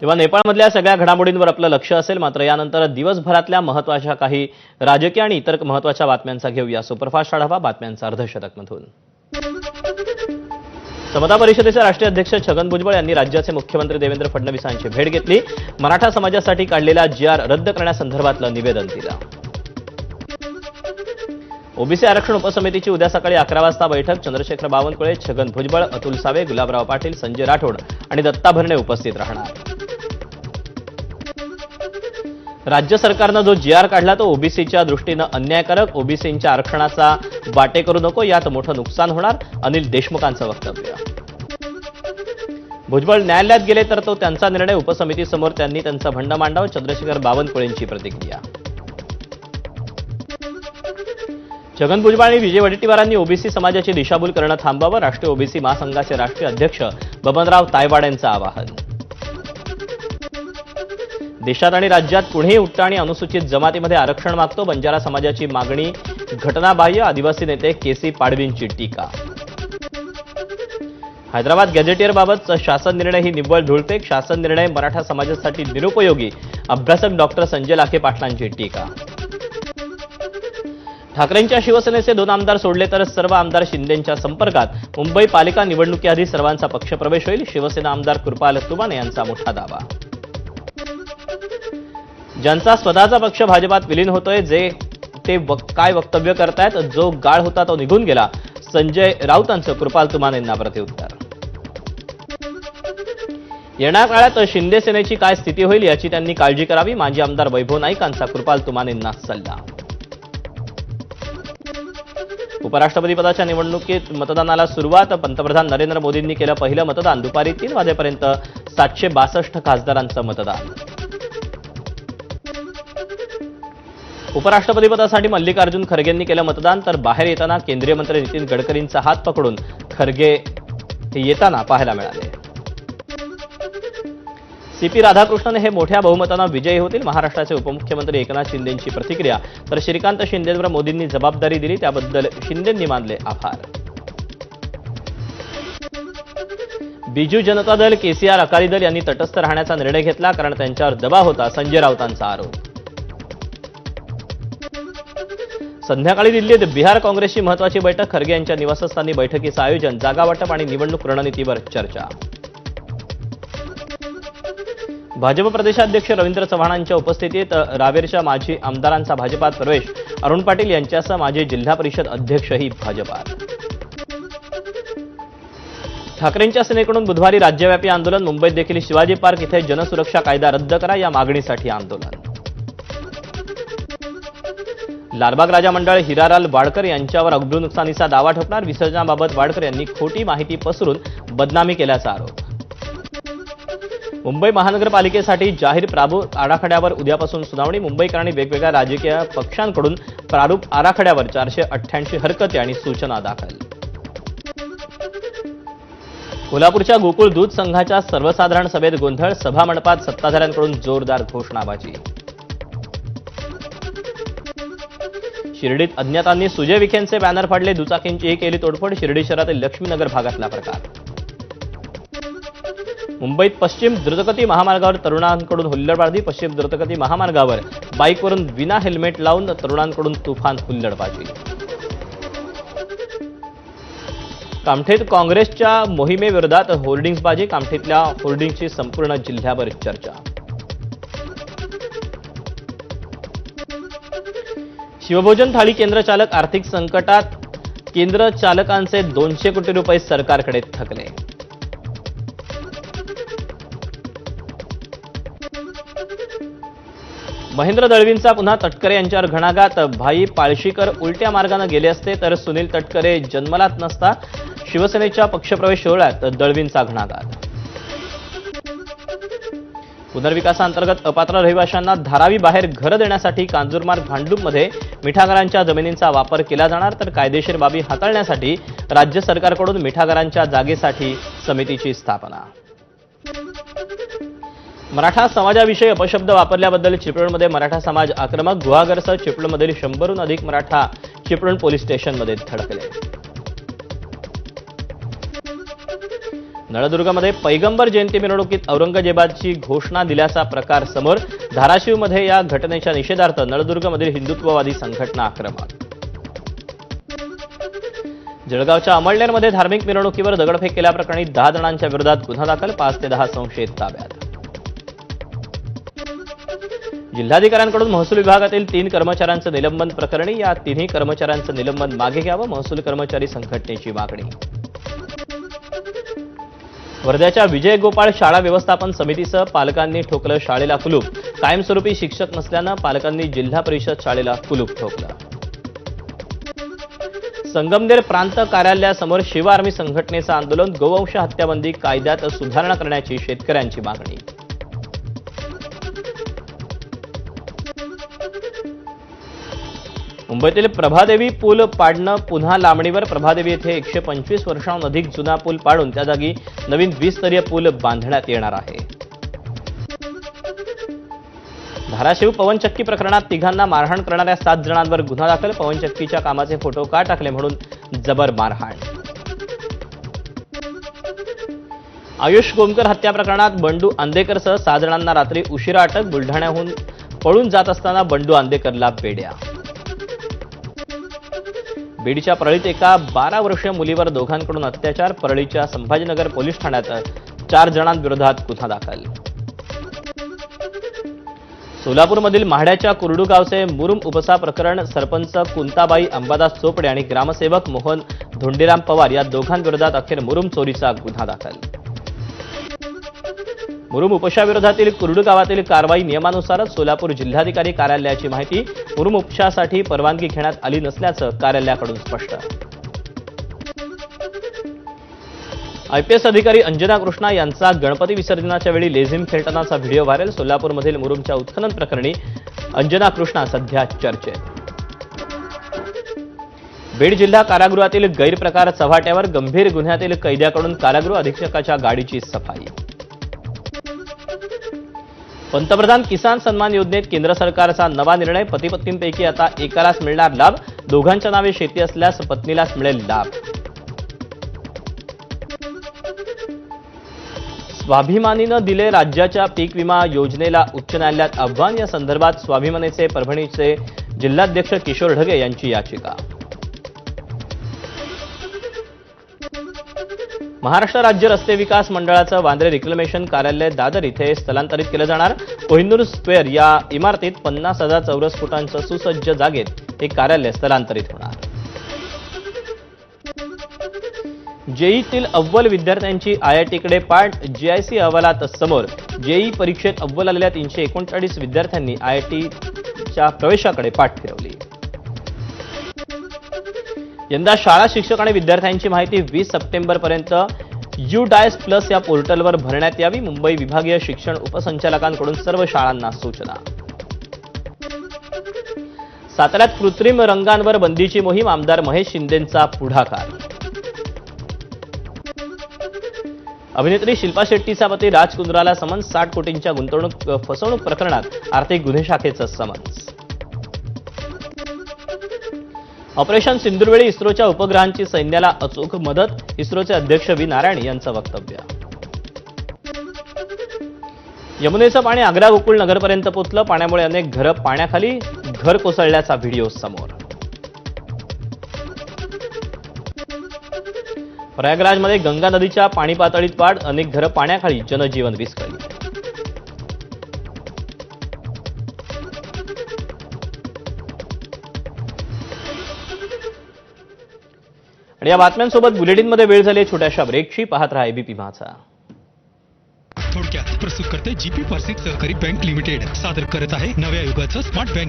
तेव्हा नेपाळमधल्या सगळ्या घडामोडींवर आपलं लक्ष असेल, मात्र यानंतर दिवसभरातल्या महत्त्वाच्या काही राजकीय आणि इतर महत्त्वाच्या बातम्यांचा घेऊया सुपरफास्ट आढावा बातम्यांचा अर्धशतकमधून। समता परिषदेचे राष्ट्रीय अध्यक्ष छगन भुजबळ यांनी राज्याचे मुख्यमंत्री देवेंद्र फडणवीस यांची भेट घेतली। मराठा समाजासाठी काढलेला जीआर रद्द करण्यासंदर्भातलं निवेदन दिलं। ओबीसी आरक्षण उपसमितीची उद्या सकाळी 11 वाजता बैठक। चंद्रशेखर बावनकुळे, छगन भुजबळ, अतुल सावे, गुलाबराव पाटील, संजय राठोड आणि दत्ता भरणे उपस्थित राहणार। राज्य सरकारने जो जीआर काढला तो ओबीसीच्या दृष्टीने अन्यायकारक, ओबीसींच्या आरक्षणाचा वाटे करू नको, यात मोठं नुकसान होणार, अनिल देशमुखांचं वक्तव्य। भुजबळ न्यायालयात गेले तर तो त्यांचा निर्णय, उपसमितीसमोर त्यांनी त्यांचं म्हणणं मांडावं, चंद्रशेखर बावनकुळेंची प्रतिक्रिया। छगन भुजबळ आणि विजय वडेट्टीवारांनी ओबीसी समाजाची दिशाभूल करणं थांबवावं, राष्ट्रीय ओबीसी महासंघाचे राष्ट्रीय अध्यक्ष बबनराव तायवाड यांचं आवाहन। देशात आणि राज्यात कुणीही उठतं आणि अनुसूचित जमातीमध्ये आरक्षण मागतो, बंजारा समाजाची मागणी घटनाबाह्य, आदिवासी नेते केसी पाडवींची टीका। हैदराबाद गॅझेटियरबाबत शासन निर्णय ही निव्वळ धुळफेक, शासन निर्णय मराठा समाजासाठी निरुपयोगी, अभ्यासक डॉक्टर संजय लाखे पाटलांची टीका। ठाकरेंच्या शिवसेनेचे 2 आमदार सोडले तर सर्व आमदार शिंदेंच्या संपर्कात, मुंबई पालिका निवडणुकीआधी सर्वांचा पक्षप्रवेश होईल, शिवसेना आमदार कृपाल तुमाने यांचा मोठा दावा। ज्यांचा स्वतःचा पक्ष भाजपात विलीन होतोय, ते काय वक्तव्य करतायत, जो गाळ होता तो निघून गेला, संजय राऊतांचं कृपाल तुमानेंना प्रत्युत्तर। येणाऱ्या काळात शिंदे सेनेची काय स्थिती होईल याची त्यांनी काळजी करावी, माजी आमदार वैभव नाईकांचा कृपाल तुमानेंना सल्ला। उपराष्ट्रपती पदाच्या निवडणुकीत मतदानाला सुरुवात, पंतप्रधान नरेंद्र मोदींनी केलं पहिलं मतदान, दुपारी 3 वाजेपर्यंत 762 खासदारांचं मतदान। उपराष्ट्रपती पदासाठी मल्लिकार्जुन खरगेंनी केलं मतदान, तर बाहेर येताना केंद्रीय मंत्री नितीन गडकरींचा हात पकडून खरगे येताना पाहायला मिळाले। सीपी राधाकृष्णन हे मोठ्या बहुमतानं विजयी होतील, महाराष्ट्राचे उपमुख्यमंत्री एकनाथ शिंदेंची प्रतिक्रिया, तर श्रीकांत शिंदेंवर मोदींनी जबाबदारी दिली त्याबद्दल शिंदेंनी मानले आभार। बिजू जनता दल, केसीआर, अकाली दल यांनी तटस्थ राहण्याचा निर्णय घेतला, कारण त्यांच्यावर दबाव होता, संजय राऊतांचा आरोप। संध्याकाळी दिल्लीत बिहार काँग्रेसची महत्त्वाची बैठक, खरगे यांच्या निवासस्थानी बैठकीचं आयोजन, जागा वाटप आणि निवडणूक रणनीतीवर चर्चा। भाजप प्रदेशाध्यक्ष रवींद्र चव्हाणांच्या उपस्थितीत रावेरच्या माजी आमदारांचा भाजपात प्रवेश, अरुण पाटील यांच्यासह माजी जिल्हा परिषद अध्यक्षही भाजपात। ठाकरेंच्या सेनेकडून बुधवारी राज्यव्यापी आंदोलन, मुंबईत देखील शिवाजी पार्क इथे जनसुरक्षा कायदा रद्द करा या मागणीसाठी आंदोलन। लालबाग राजा मंडळ हिरालाल वाडकर यांच्यावर अब्रू नुकसानीचा दावा ठोकणार, विसर्जनाबाबत वाडकर यांनी खोटी माहिती पसरून बदनामी केल्याचा आरोप। मुंबई महानगरपालिकेसाठी जाहीर प्रारूप आराखड्यावर उद्यापासून सुनावणी, मुंबईकर आणि वेगवेगळ्या राजकीय पक्षांकडून प्रारूप आराखड्यावर 488 हरकती आणि सूचना दाखल। कोल्हापूरच्या गोकुळ दूध संघाच्या सर्वसाधारण सभेत गोंधळ, सभामंडपात सत्ताधाऱ्यांकडून जोरदार घोषणाबाजी। शिर्डीत अज्ञातांनी सुजय विखेंचे बॅनर फाडले, दुचाकींचीही केली तोडफोड, शिर्डी शहरातील लक्ष्मीनगर भागातला प्रकार। मुंबईत पश्चिम द्रुतगती महामार्गावर तरुणांकडून हुल्लडबाजी, पश्चिम द्रुतगती महामार्गावर बाईकवरून विना हेल्मेट लावून तरुणांकडून तुफान हुल्लडबाजी। कामठीत काँग्रेसच्या मोहिमेविरोधात होर्डिंग्सबाजी, कामठीतल्या होर्डिंगची संपूर्ण जिल्ह्याभर चर्चा। शिवभोजन थाळी केंद्र चालक आर्थिक संकटात, केंद्र चालकांचे 200 कोटी रुपये सरकारकडे थकले। महेंद्र दळवींचा पुन्हा तटकरे यांच्यावर घणाघात, भाई पाळशीकर उलट्या मार्गाने गेले असते तर सुनील तटकरे जन्मलात नसता, शिवसेनेच्या पक्षप्रवेश सोहळ्यात दळवींचा घणाघात। पुनर्विकासाअंतर्गत अपात्र रहिवाशांना धारावी बाहेर घरं देण्यासाठी कांजूरमार्ग भांडूपमध्ये मिठागरांच्या जमिनींचा वापर केला जाणार, तर कायदेशीर बाबी हाताळण्यासाठी राज्य सरकारकडून मिठागरांच्या जागेसाठी समितीची स्थापना। मराठा समाजाविषयी अपशब्द वापरल्याबद्दल चिपळूणमध्ये मराठा समाज आक्रमक, गुहागरसह चिपळूणमधील 100हून अधिक मराठा चिपळूण पोलीस स्टेशनमध्ये धडकले। नळदुर्गमध्ये पैगंबर जयंती मिरवणुकीत औरंगजेबाची घोषणा दिल्याचा प्रकार समोर. धाराशिवमध्ये या घटनेच्या निषेधार्थ नळदुर्गमधील हिंदुत्ववादी संघटना आक्रमक. जळगावच्या अमळनेरमध्ये धार्मिक मिरवणुकीवर दगडफेक केल्याप्रकरणी 10 जणांच्या विरोधात गुन्हा दाखल. 5 ते 10 संशयित ताब्यात. जिल्हाधिकाऱ्यांकडून महसूल विभागातील 3 कर्मचाऱ्यांचं निलंबन प्रकरणी. या तिन्ही कर्मचाऱ्यांचं निलंबन मागे घ्यावं, महसूल कर्मचारी संघटनेची मागणी. वर्ध्याच्या विजय गोपाळ शाळा व्यवस्थापन समितीसह पालकांनी ठोकलं शाळेला कुलूप. कायमस्वरूपी शिक्षक नसल्यानं पालकांनी जिल्हा परिषद शाळेला कुलूप ठोकलं. संगमनेर प्रांत कार्यालयासमोर शिव आर्मी संघटनेचं आंदोलन. गोवंश हत्याबंदी कायद्यात सुधारणा करण्याची शेतकऱ्यांची मागणी. मुंबईतील प्रभादेवी पूल पाडणं पुन्हा लांबणीवर. प्रभादेवी येथे 125 वर्षांहून अधिक जुना पूल पाडून त्या जागी नवीन द्विस्तरीय पूल बांधण्यात येणार आहे. धाराशिव पवनचक्की प्रकरणात 3घांना मारहाण करणाऱ्या 7 जणांवर गुन्हा दाखल. पवनचक्कीच्या कामाचे फोटो का टाकले म्हणून जबर मारहाण. आयुष गोमकर हत्या प्रकरणात बंडू आंदेकरसह 6 जणांना रात्री उशिरा अटक. बुलढाण्याहून पळून जात असताना बंडू आंदेकरला बेड्या. बीडच्या परळीत एका 12 वर्षीय मुलीवर दोघांकडून अत्याचार. परळीच्या संभाजीनगर पोलीस ठाण्यात 4 जणांविरोधात गुन्हा दाखल. सोलापूरमधील म्हाड्याच्या कुर्डू गावचे मुरुम उपसा प्रकरण. सरपंच कुंताबाई अंबादास चोपडे आणि ग्रामसेवक मोहन धोंडीराम पवार या दोघांविरोधात अखेर मुरुम चोरीचा गुन्हा दाखल. मुरुम उपशाविरोधातील कुर्डू गावातील कारवाई नियमानुसारच. सोलापूर जिल्हाधिकारी कार्यालयाची माहिती. मुरुम उपशासाठी परवानगी घेण्यात आली नसल्याचं कार्यालयाकडून स्पष्ट. आयपीएस अधिकारी अंजना कृष्णा यांचा गणपती विसर्जनाच्या वेळी लेझिम खेळतानाचा व्हिडिओ व्हायरल. सोलापूरमधील मुरुमच्या उत्खनन प्रकरणी अंजना कृष्णा सध्या चर्चेत. बीड जिल्हा कारागृहातील गैरप्रकार चव्हाट्यावर. गंभीर गुन्ह्यातील कैद्याकडून कारागृह अधीक्षकाच्या गाडीची सफाई. पंतप्रधान किसान सन्मान योजनेत केंद्र सरकारचा नवा निर्णय. पती-पत्नींपैकी आता एकालाच मिळणार लाभ. दोघांच्या नावे शेती असल्यास पत्नीलाच मिळेल लाभ. स्वाभिमानीनं दिले राज्याच्या पीक विमा योजनेला उच्च न्यायालयात आव्हान. या संदर्भात स्वाभिमानीचे परभणीचे जिल्हाध्यक्ष किशोर ढगे यांची याचिका. महाराष्ट्र राज्य रस्ते विकास मंडळाचं वांद्रे रिक्लेमेशन कार्यालय दादर इथे स्थलांतरित केलं जाणार. कोहिनूर स्क्वेअर या इमारतीत 50,000 चौरस फुटांचं सुसज्ज जागेत हे कार्यालय स्थलांतरित होणार. जेईतील अव्वल विद्यार्थ्यांची आयआयटीकडे पाठ. जीआयसी अहवालात समोर. जेई परीक्षेत अव्वल आलेल्या 339 विद्यार्थ्यांनी आयआयटीच्या प्रवेशाकडे पाठ फिरवली. यंदा शाळा शिक्षक आणि विद्यार्थ्यांची माहिती 20 सप्टेंबरपर्यंत UDAIS प्लस या पोर्टलवर भरण्यात यावी. मुंबई विभागीय शिक्षण उपसंचालकांकडून सर्व शाळांना सूचना. साताऱ्यात कृत्रिम रंगांवर बंदीची मोहीम. आमदार महेश शिंदेंचा पुढाकार. अभिनेत्री शिल्पा शेट्टीचा पती राज कुंद्राला समन्स. 60 कोटींच्या फसवणूक प्रकरणात आर्थिक गुन्हे शाखेचं समन्स. ऑपरेशन सिंदूरवेळी इस्रोच्या उपग्रहांची सैन्याला अचूक मदत. इस्रोचे अध्यक्ष व्ही नारायण यांचं वक्तव्य. यमुनेचं पाणी आग्रा गोकुळ नगरपर्यंत पोचलं. पाण्यामुळे अनेक घरं पाण्याखाली. घर कोसळल्याचा व्हिडिओ समोर. प्रयागराजमध्ये गंगा नदीच्या पाणी पातळीत वाढ. अनेक घरं पाण्याखाली. जनजीवन विस्कळीत. आणि या बातम्यांसोबत बुलेटिनमध्ये वेळ झाली छोट्याशा ब्रेकची. पाहत रहा एबीपी माझा. थोडक्यात प्रस्तुत करते जीपी पार्सिक सहकारी बँक लिमिटेड सादर करत आहे नव्या युगाचं स्मार्ट बँक.